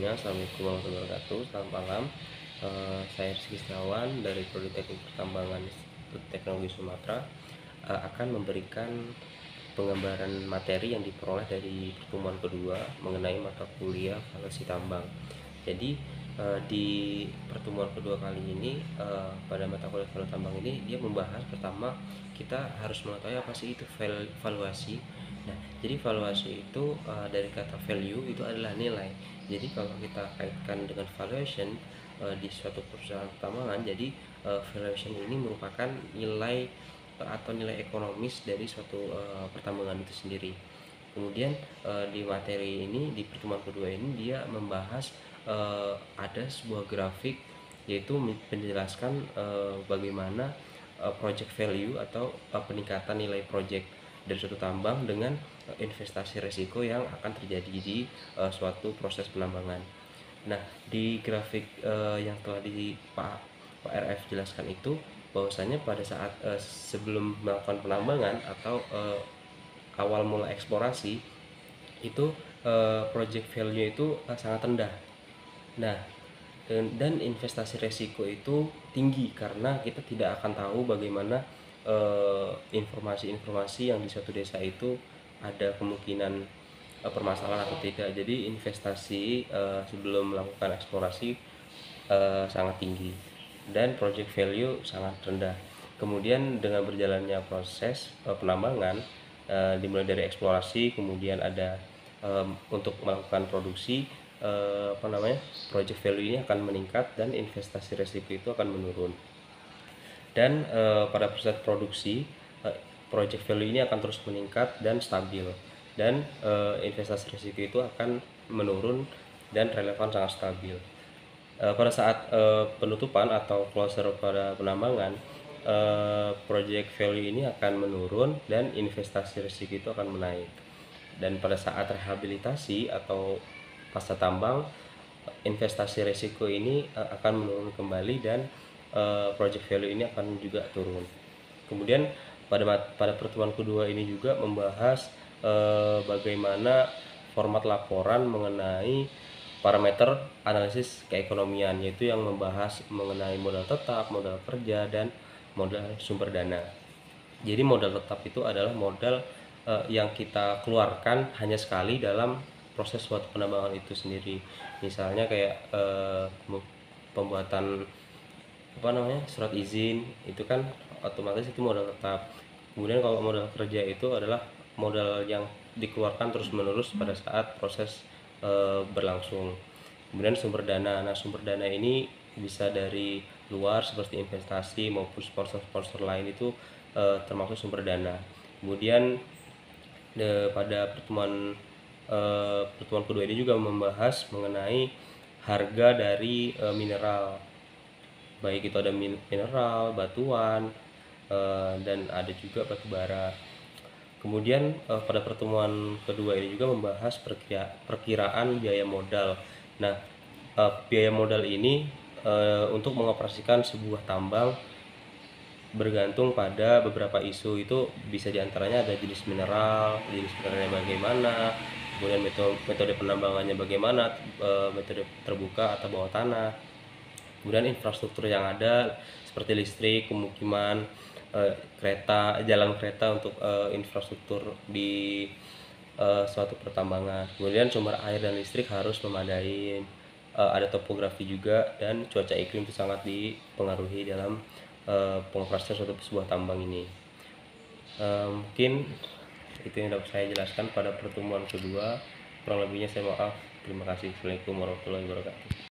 semuanya, assalamualaikum warahmatullahi wabarakatuh. Selamat malam. Saya Rizky Setiawan dari Prodi Teknik Pertambangan Institut Teknologi Sumatera akan memberikan penggambaran materi yang diperoleh dari pertemuan kedua mengenai mata kuliah valuasi tambang. Jadi di pertemuan kedua kali ini pada mata kuliah valuasi tambang ini dia membahas pertama kita harus mengetahui apa sih itu valuasi. Nah, jadi valuasi itu dari kata value itu adalah nilai. Jadi kalau kita kaitkan dengan valuation di suatu perusahaan pertambangan, jadi valuation ini merupakan nilai atau nilai ekonomis dari suatu pertambangan itu sendiri. Kemudian di materi ini, di pertemuan kedua ini dia membahas ada sebuah grafik, yaitu menjelaskan bagaimana project value atau peningkatan nilai project dari suatu tambang dengan investasi resiko yang akan terjadi di suatu proses penambangan. Nah, di grafik yang telah Pak RF jelaskan itu, bahwasanya pada saat sebelum melakukan penambangan atau awal mula eksplorasi itu project value itu sangat rendah. Nah, dan investasi resiko itu tinggi karena kita tidak akan tahu bagaimana informasi-informasi yang di suatu desa itu ada kemungkinan permasalahan atau tidak. Jadi investasi sebelum melakukan eksplorasi sangat tinggi dan project value sangat rendah. Kemudian dengan berjalannya proses penambangan, dimulai dari eksplorasi, kemudian ada untuk melakukan produksi, project value ini akan meningkat dan investasi resiko itu akan menurun. Dan pada proses produksi, project value ini akan terus meningkat dan stabil, dan investasi risiko itu akan menurun dan relevan sangat stabil. Pada saat penutupan atau closure pada penambangan, project value ini akan menurun dan investasi risiko itu akan menaik. Dan pada saat rehabilitasi atau pasca tambang, investasi risiko ini akan menurun kembali dan project value ini akan juga turun. Kemudian pada pertemuan kedua ini juga membahas bagaimana format laporan mengenai parameter analisis keekonomian, yaitu yang membahas mengenai modal tetap, modal kerja, dan modal sumber dana. Jadi modal tetap itu adalah modal yang kita keluarkan hanya sekali dalam proses suatu penambangan itu sendiri. Misalnya kayak pembuatan surat izin, itu kan otomatis itu modal tetap. Kemudian kalau modal kerja itu adalah modal yang dikeluarkan terus menerus pada saat proses berlangsung. Kemudian sumber dana. Nah, sumber dana ini bisa dari luar seperti investasi maupun sponsor-sponsor lain, itu termasuk sumber dana. Kemudian pada pertemuan kedua ini juga membahas mengenai harga dari mineral, baik itu ada mineral, batuan, dan ada juga batu bara. Kemudian pada pertemuan kedua ini juga membahas perkiraan biaya modal. Nah, biaya modal ini untuk mengoperasikan sebuah tambang bergantung pada beberapa isu. Itu bisa diantaranya ada jenis mineralnya bagaimana, kemudian metode penambangannya bagaimana, metode terbuka atau bawah tanah, kemudian infrastruktur yang ada seperti listrik, pemukiman, jalan kereta untuk infrastruktur di suatu pertambangan. Kemudian sumber air dan listrik harus memadai, ada topografi juga, dan cuaca iklim itu sangat dipengaruhi dalam pengoperasian sebuah tambang ini. Mungkin itu yang dapat saya jelaskan pada pertemuan kedua. Kurang lebihnya saya maaf. Terima kasih. Assalamualaikum warahmatullahi wabarakatuh.